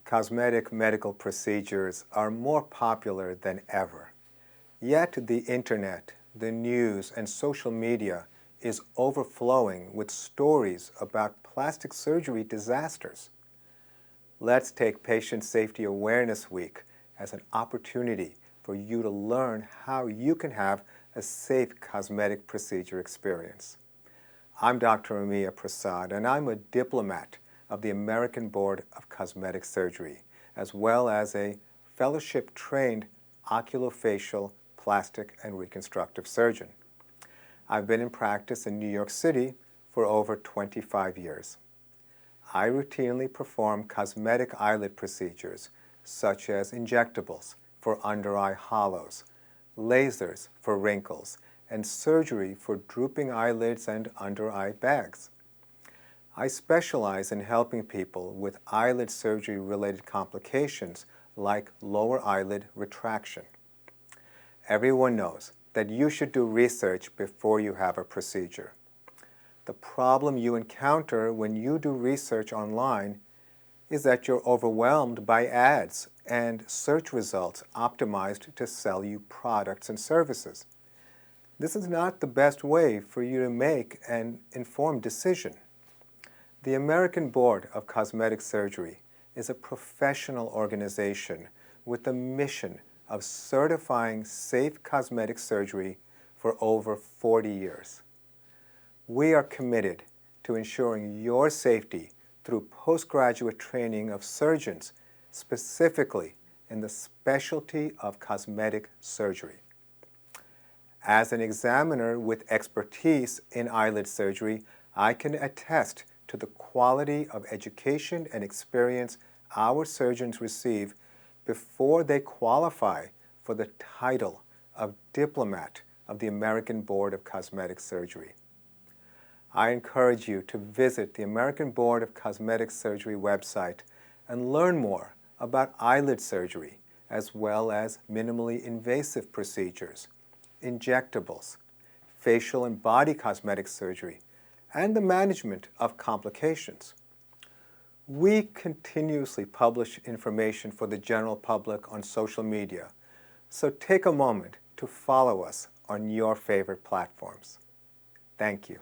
Cosmetic medical procedures are more popular than ever. Yet the internet, the news, and social media is overflowing with stories about plastic surgery disasters. Let's take Patient Safety Awareness Week as an opportunity for you to learn how you can have a safe cosmetic procedure experience. I'm Dr. Amiya Prasad, and I'm a diplomate of the American Board of Cosmetic Surgery, as well as a fellowship-trained oculofacial, plastic, and reconstructive surgeon. I've been in practice in New York City for over 25 years. I routinely perform cosmetic eyelid procedures such as injectables for under-eye hollows, lasers for wrinkles, and surgery for drooping eyelids and under-eye bags. I specialize in helping people with eyelid surgery-related complications like lower eyelid retraction. Everyone knows that you should do research before you have a procedure. The problem you encounter when you do research online is that you're overwhelmed by ads and search results optimized to sell you products and services. This is not the best way for you to make an informed decision. The American Board of Cosmetic Surgery is a professional organization with the mission of certifying safe cosmetic surgery for over 40 years. We are committed to ensuring your safety through postgraduate training of surgeons, specifically in the specialty of cosmetic surgery. As an examiner with expertise in eyelid surgery, I can attest to the quality of education and experience our surgeons receive before they qualify for the title of Diplomate of the American Board of Cosmetic Surgery. I encourage you to visit the American Board of Cosmetic Surgery website and learn more about eyelid surgery, as well as minimally invasive procedures, injectables, facial and body cosmetic surgery, and the management of complications. We continuously publish information for the general public on social media, so take a moment to follow us on your favorite platforms. Thank you.